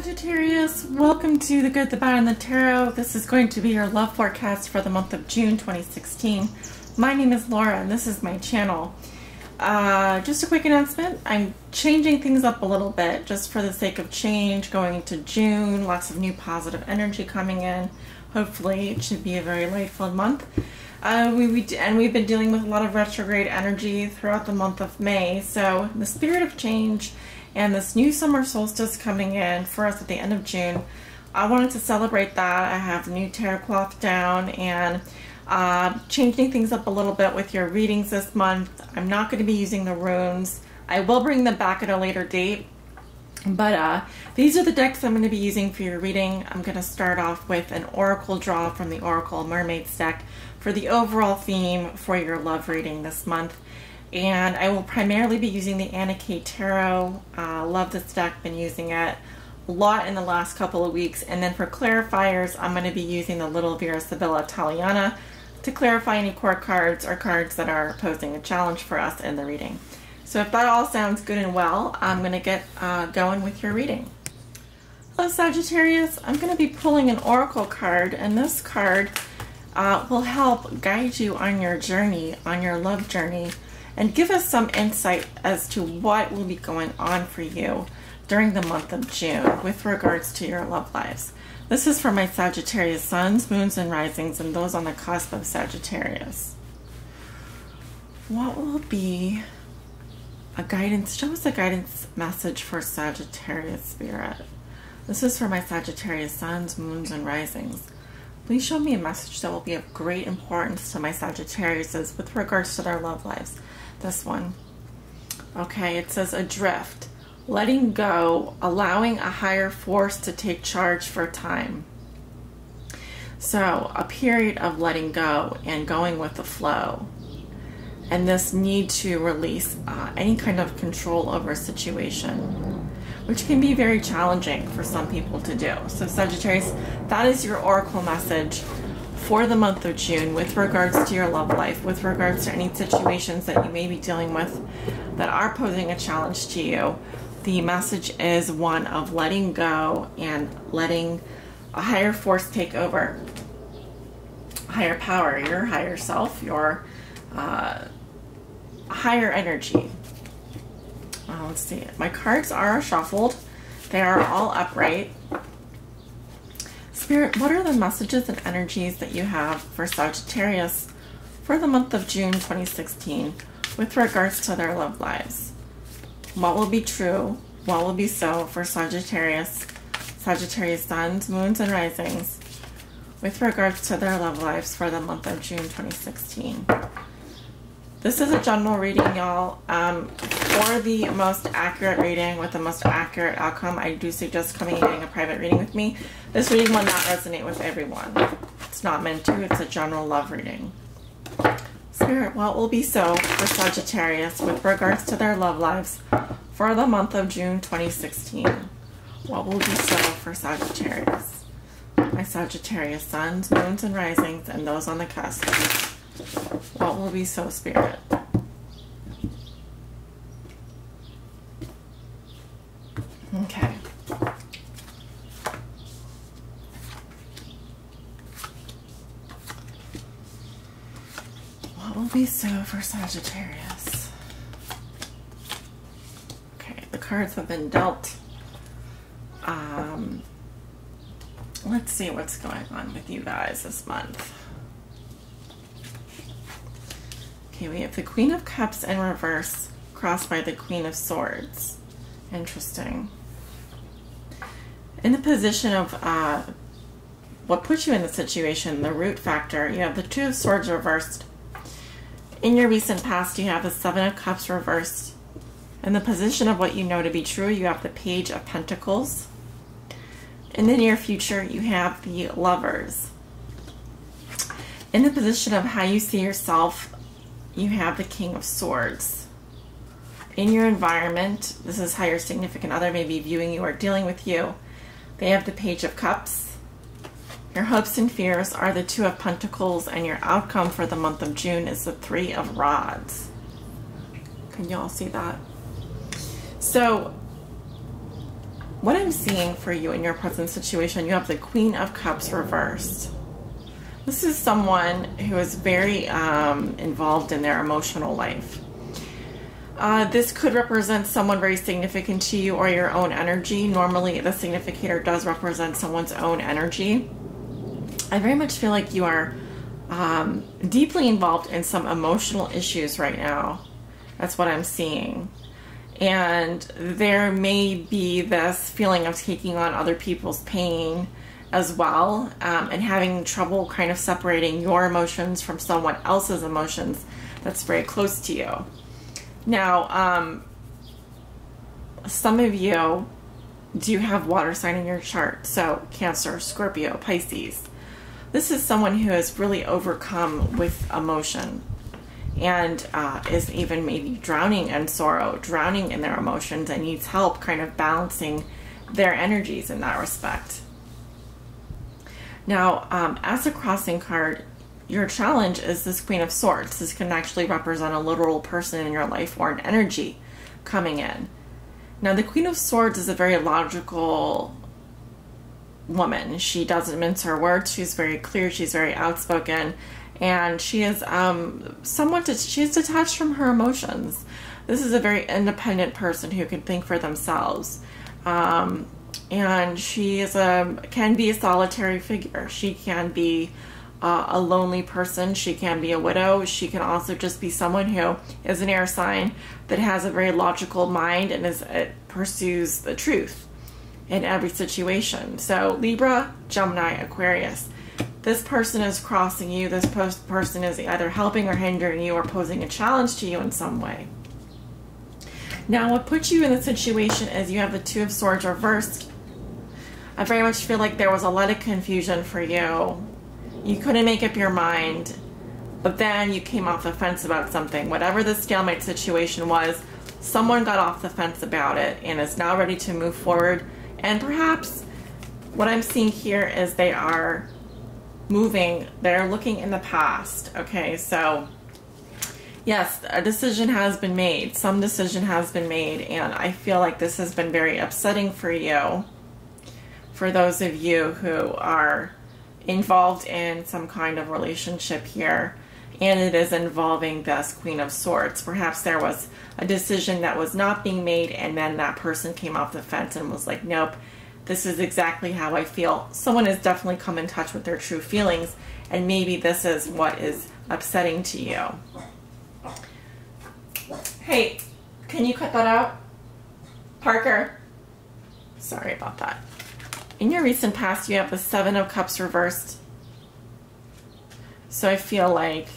Sagittarius, welcome to The Good, the Bad, and the Tarot. This is going to be your love forecast for the month of June 2016. My name is Laura and this is my channel. Just a quick announcement. I'm changing things up a little bit just for the sake of change going into June. Lots of new positive energy coming in. Hopefully it should be a very light-filled month. We've been dealing with a lot of retrograde energy throughout the month of May. So in the spirit of change and this new summer solstice coming in for us at the end of June, I wanted to celebrate that. I have the new tarot cloth down and changing things up a little bit with your readings this month. I'm not going to be using the runes. I will bring them back at a later date. But these are the decks I'm going to be using for your reading. I'm going to start off with an oracle draw from the Oracle Mermaids deck for the overall theme for your love reading this month. And I will primarily be using the Anna K Tarot. Love this deck, been using it a lot in the last couple of weeks. And then for clarifiers, I'm going to be using the Little Vera Sibilla Italiana to clarify any court cards or cards that are posing a challenge for us in the reading. So if that all sounds good and well, I'm going to get going with your reading. Hello Sagittarius, I'm going to be pulling an oracle card, and this card will help guide you on your journey, on your love journey, and give us some insight as to what will be going on for you during the month of June with regards to your love lives. This is for my Sagittarius suns, moons, and risings, and those on the cusp of Sagittarius. What will be a guidance? Show us a guidance message for Sagittarius spirit. This is for my Sagittarius suns, moons, and risings. Please show me a message that will be of great importance to my Sagittariuses with regards to their love lives. This one. Okay, it says adrift. Letting go, allowing a higher force to take charge for a time. So, a period of letting go and going with the flow. And this need to release any kind of control over a situation, which can be very challenging for some people to do. So Sagittarius, that is your oracle message for the month of June with regards to your love life, with regards to any situations that you may be dealing with that are posing a challenge to you. The message is one of letting go and letting a higher force take over. Higher power, your higher self, your higher energy. Let's see. My cards are shuffled. They are all upright. Spirit, what are the messages and energies that you have for Sagittarius for the month of June 2016 with regards to their love lives? What will be true? What will be so for Sagittarius, Sagittarius suns, moons, and risings with regards to their love lives for the month of June 2016? This is a general reading, y'all. For the most accurate reading with the most accurate outcome, I do suggest coming and getting a private reading with me. This reading will not resonate with everyone. It's not meant to. It's a general love reading. Spirit, what will be so for Sagittarius with regards to their love lives for the month of June 2016? What will be so for Sagittarius? My Sagittarius suns, moons, and risings, and those on the cusp. What will be so, Spirit? Okay. What will be so for Sagittarius? Okay, the cards have been dealt. Let's see what's going on with you guys this month. Okay, we have the Queen of Cups in reverse, crossed by the Queen of Swords. Interesting. In the position of what puts you in the situation, the root factor, you have the Two of Swords reversed. In your recent past, you have the Seven of Cups reversed. In the position of what you know to be true, you have the Page of Pentacles. In the near future, you have the Lovers. In the position of how you see yourself, you have the King of Swords. In your environment, this is how your significant other may be viewing you or dealing with you. They have the Page of Cups. Your hopes and fears are the Two of Pentacles, and your outcome for the month of June is the Three of Rods. Can you all see that? So what I'm seeing for you in your present situation, you have the Queen of Cups reversed. This is someone who is very involved in their emotional life. This could represent someone very significant to you or your own energy. Normally, the significator does represent someone's own energy. I very much feel like you are deeply involved in some emotional issues right now. That's what I'm seeing. And there may be this feeling of taking on other people's pain as well, and having trouble kind of separating your emotions from someone else's emotions that's very close to you. Now, some of you do have water sign in your chart, so Cancer, Scorpio, Pisces. This is someone who has really overcome with emotion and is even maybe drowning in sorrow, drowning in their emotions, and needs help kind of balancing their energies in that respect. Now, as a crossing card, your challenge is this Queen of Swords. This can actually represent a literal person in your life or an energy coming in. Now, the Queen of Swords is a very logical woman. She doesn't mince her words. She's very clear. She's very outspoken. And she is she's detached from her emotions. This is a very independent person who can think for themselves. And she is can be a solitary figure. She can be a lonely person. She can be a widow. She can also just be someone who is an air sign that has a very logical mind and pursues the truth in every situation. So Libra, Gemini, Aquarius. This person is crossing you. This person is either helping or hindering you or posing a challenge to you in some way. Now, what puts you in the situation is you have the Two of Swords reversed. I very much feel like there was a lot of confusion for you. You couldn't make up your mind, but then you came off the fence about something. Whatever the stalemate situation was, someone got off the fence about it and is now ready to move forward. And perhaps what I'm seeing here is they are moving, they're looking in the past. Okay, so yes, a decision has been made. Some decision has been made, and I feel like this has been very upsetting for you. For those of you who are involved in some kind of relationship here, and it is involving this Queen of Swords. Perhaps there was a decision that was not being made, and then that person came off the fence and was like, nope, this is exactly how I feel. Someone has definitely come in touch with their true feelings, and maybe this is what is upsetting to you. Hey, can you cut that out? Parker? Sorry about that. In your recent past, you have the Seven of Cups reversed. So I feel like,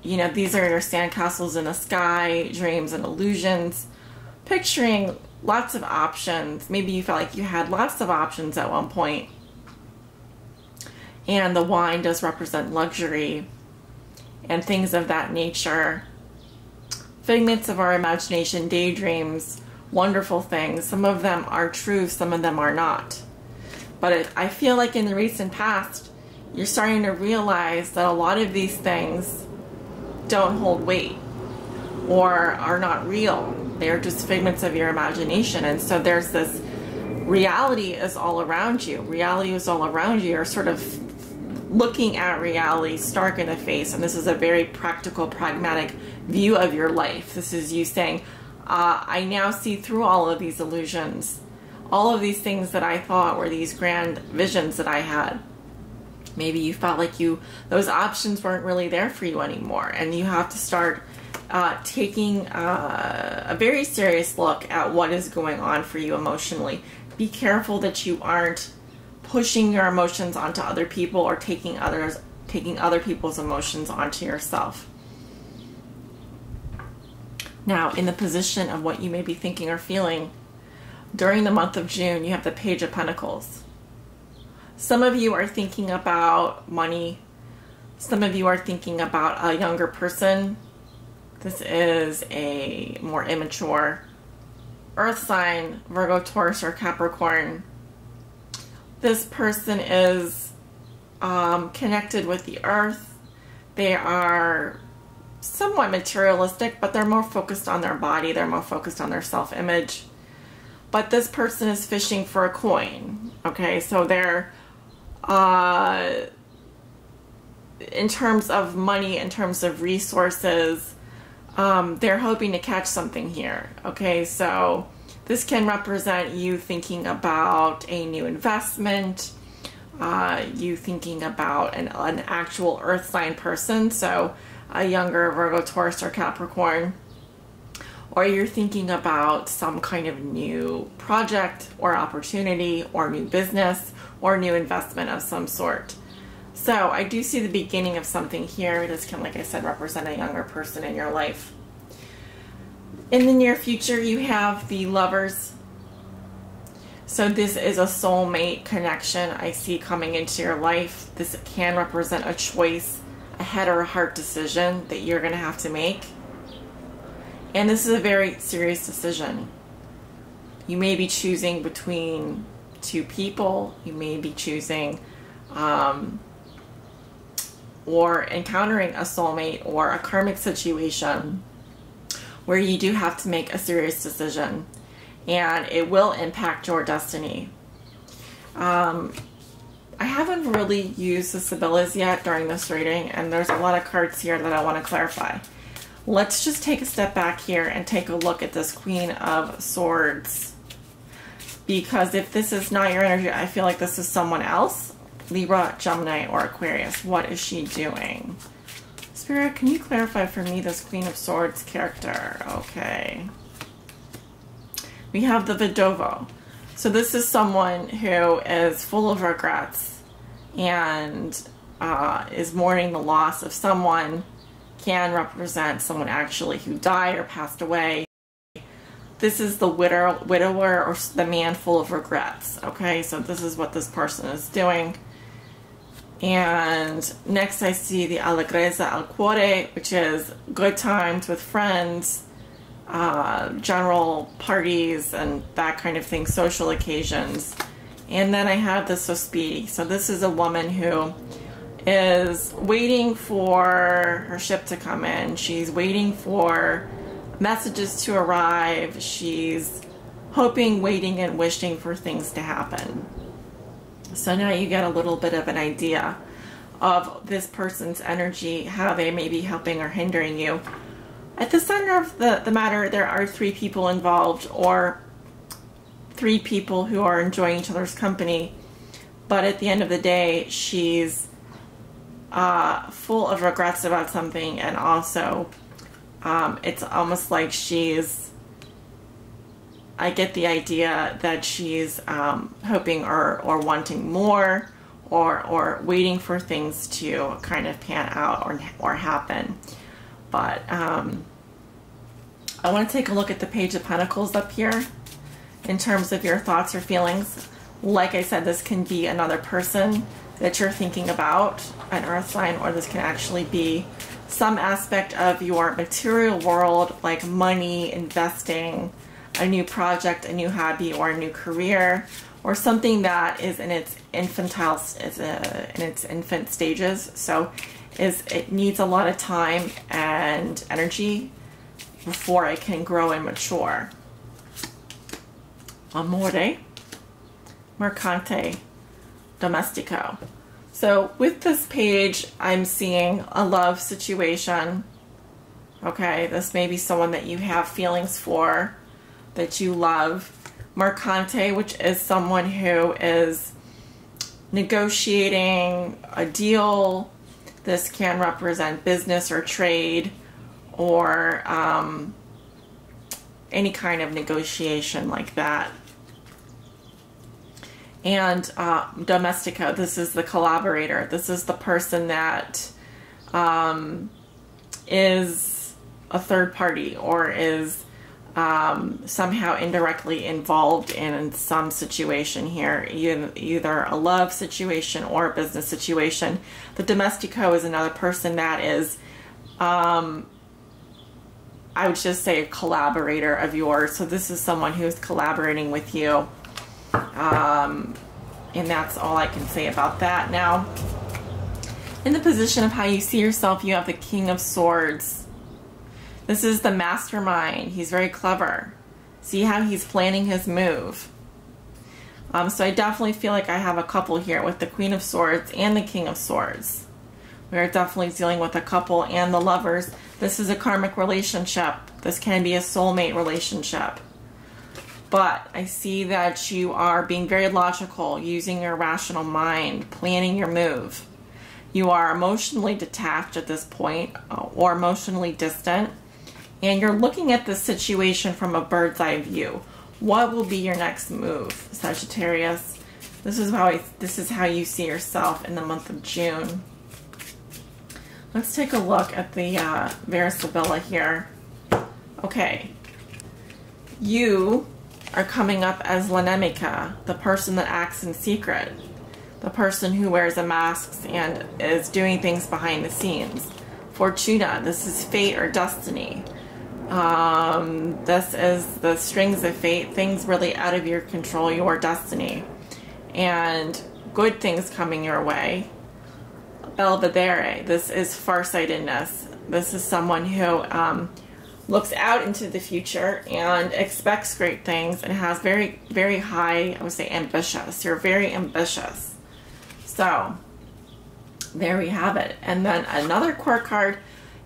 you know, these are your sandcastles in the sky, dreams and illusions, picturing lots of options. Maybe you felt like you had lots of options at one point. And the wine does represent luxury and things of that nature. Figments of our imagination, daydreams, wonderful things. Some of them are true, some of them are not. But I feel like in the recent past, you're starting to realize that a lot of these things don't hold weight or are not real. They're just figments of your imagination. And so there's this reality is all around you. Reality is all around you. You're sort of looking at reality stark in the face. And this is a very practical, pragmatic view of your life. This is you saying, I now see through all of these illusions. All of these things that I thought were these grand visions that I had. Maybe you felt like those options weren't really there for you anymore, and you have to start taking a very serious look at what is going on for you emotionally. Be careful that you aren't pushing your emotions onto other people or taking other people's emotions onto yourself. Now, in the position of what you may be thinking or feeling, during the month of June, you have the Page of Pentacles. Some of you are thinking about money. Some of you are thinking about a younger person. This is a more immature earth sign, Virgo, Taurus, or Capricorn. This person is connected with the earth. They are somewhat materialistic, but they're more focused on their body. They're more focused on their self-image. but this person is fishing for a coin. Okay, so they're in terms of money, in terms of resources, they're hoping to catch something here. Okay, so this can represent you thinking about a new investment, you thinking about an actual earth sign person, so a younger Virgo, Taurus, or Capricorn, or you're thinking about some kind of new project or opportunity or new business or new investment of some sort. So I do see the beginning of something here. This can, like I said, represent a younger person in your life. In the near future, you have the Lovers. So this is a soulmate connection I see coming into your life. This can represent a choice, a head or a heart decision that you're going to have to make. And this is a very serious decision. You may be choosing between two people. You may be choosing or encountering a soulmate or a karmic situation where you do have to make a serious decision, and it will impact your destiny. I haven't really used the Sibyllas yet during this reading, and there's a lot of cards here that I want to clarify. Let's just take a step back here and take a look at this Queen of Swords, because if this is not your energy, I feel like this is someone else. Libra, Gemini, or Aquarius. What is she doing? Spirit, can you clarify for me this Queen of Swords character? Okay. We have the Vidovo. So this is someone who is full of regrets and is mourning the loss of someone. Can represent someone actually who died or passed away. This is the widower or the man full of regrets. Okay, so this is what this person is doing. And next I see the Allegrezza al Cuore, which is good times with friends, general parties and that kind of thing, social occasions. And then I have the Sospiri. So this is a woman who is waiting for her ship to come in. She's waiting for messages to arrive. She's hoping, waiting, and wishing for things to happen. So now you get a little bit of an idea of this person's energy, how they may be helping or hindering you. At the center of the matter, there are three people involved, or three people who are enjoying each other's company. But at the end of the day, she's full of regrets about something, and also it's almost like I get the idea that she's hoping or wanting more, or waiting for things to kind of pan out or happen. But I want to take a look at the Page of Pentacles up here in terms of your thoughts or feelings. Like I said, this can be another person that you're thinking about, an earth sign, or this can actually be some aspect of your material world, like money, investing, a new project, a new hobby, or a new career, or something that is in its infant stages. So it needs a lot of time and energy before it can grow and mature. Amore, Mercante, Domestico. So with this page, I'm seeing a love situation. Okay, this may be someone that you have feelings for, that you love. Mercante, which is someone who is negotiating a deal. This can represent business or trade, or any kind of negotiation like that. And Domestico, this is the collaborator. This is the person that is a third party, or is somehow indirectly involved in some situation here, either a love situation or a business situation. The Domestico is another person that is, I would just say, a collaborator of yours. So this is someone who's collaborating with you. And that's all I can say about that. Now, in the position of how you see yourself, you have the King of Swords. This is the mastermind. He's very clever. See how he's planning his move. So I definitely feel like I have a couple here with the Queen of Swords and the King of Swords. We're definitely dealing with a couple and the Lovers. This is a karmic relationship. This can be a soulmate relationship. But I see that you are being very logical, using your rational mind, planning your move. You are emotionally detached at this point, or emotionally distant. And you're looking at the situation from a bird's eye view. What will be your next move, Sagittarius? This is how you see yourself in the month of June. Let's take a look at the Versabilla here. Okay. You are coming up as L'Anemica, the person that acts in secret. The person who wears a mask and is doing things behind the scenes. Fortuna, this is fate or destiny. This is the strings of fate, things really out of your control, your destiny. And good things coming your way. Belvedere, this is farsightedness. This is someone who looks out into the future and expects great things and has very, very high, I would say, ambitious. You're very ambitious. So, there we have it. And then another court card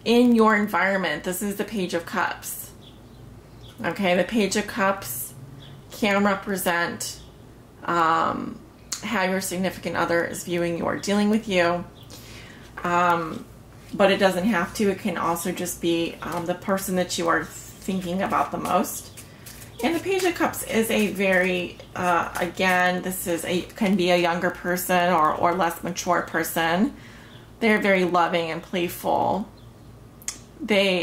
in your environment. This is the Page of Cups. Okay, the Page of Cups can represent how your significant other is viewing you or dealing with you. But it doesn't have to. It can also just be the person that you are thinking about the most. And the Page of Cups is a very, again, can be a younger person or less mature person. They're very loving and playful. But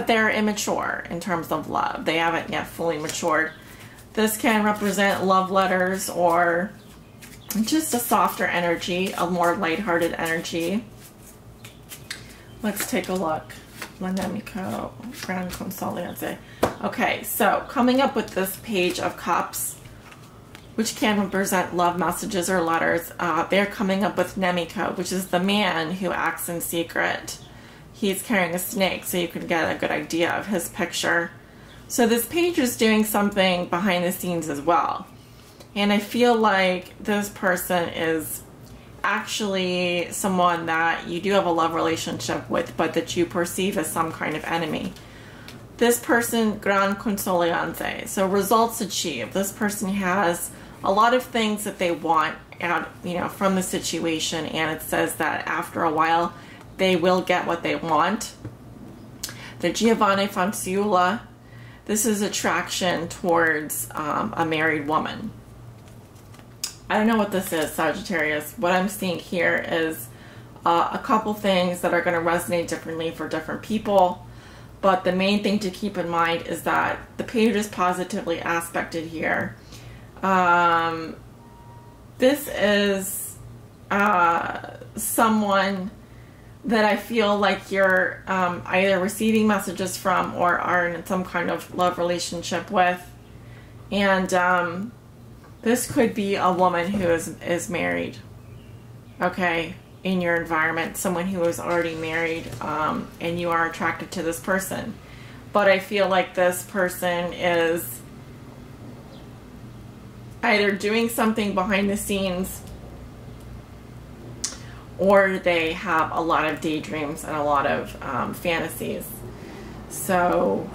they're immature in terms of love. They haven't yet fully matured. This can represent love letters or just a softer energy, a more lighthearted energy. Let's take a look. L'Anemico, Grand Consolante. Okay, so coming up with this Page of Cups, which can represent love messages or letters, they're coming up with Nemico, which is the man who acts in secret. He's carrying a snake, so you can get a good idea of his picture. So this page is doing something behind the scenes as well. And I feel like this person is actually someone that you do have a love relationship with, but that you perceive as some kind of enemy. This person, Gran Consoliante, so results achieved. This person has a lot of things that they want out, from the situation, and it says that after a while they will get what they want. The Giovanni Fanciulla, this is attraction towards a married woman. I don't know what this is, Sagittarius. What I'm seeing here is a couple things that are going to resonate differently for different people. But the main thing to keep in mind is that the page is positively aspected here. This is someone that I feel like you're either receiving messages from or are in some kind of love relationship with. And this could be a woman who is married, okay, in your environment, someone who is already married, and you are attracted to this person. But I feel like this person is either doing something behind the scenes, or they have a lot of daydreams and a lot of fantasies. So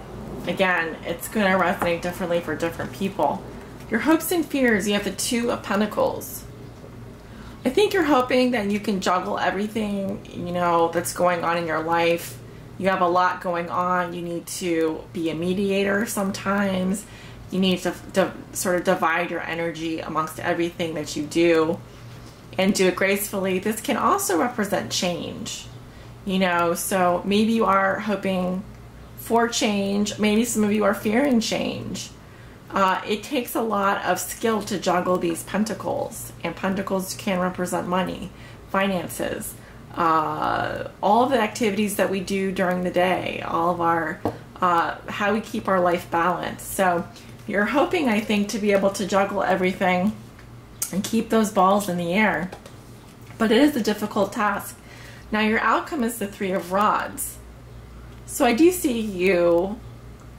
again, it's going to resonate differently for different people. Your hopes and fears, you have the Two of Pentacles. I think you're hoping that you can juggle everything, that's going on in your life. You have a lot going on. You need to be a mediator sometimes. You need to sort of divide your energy amongst everything that you do and do it gracefully. This can also represent change, so maybe you are hoping for change. Maybe some of you are fearing change. It takes a lot of skill to juggle these pentacles, and pentacles can represent money, finances, all of the activities that we do during the day, all of our, how we keep our life balanced. So you're hoping, I think, to be able to juggle everything and keep those balls in the air. But it is a difficult task. Now your outcome is the Three of Rods. So I do see you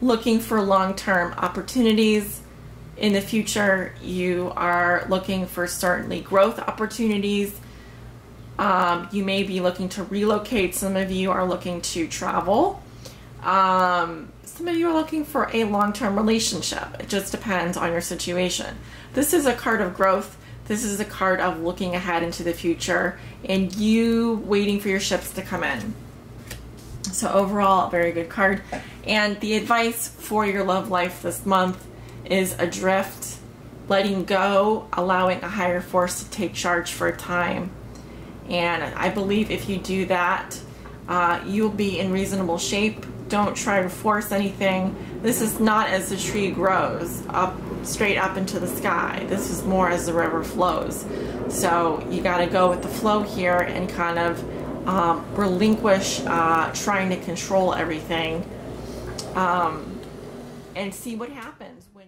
looking for long-term opportunities in the future. You are looking for certainly growth opportunities. You may be looking to relocate. Some of you are looking to travel. Some of you are looking for a long-term relationship. It just depends on your situation. This is a card of growth. This is a card of looking ahead into the future and you waiting for your ships to come in. So overall, a very good card. And the advice for your love life this month is adrift, letting go, allowing a higher force to take charge for a time. And I believe if you do that, you'll be in reasonable shape. Don't try to force anything. This is not as the tree grows up straight up into the sky. This is more as the river flows. So you got to go with the flow here and kind of relinquish trying to control everything and see what happens when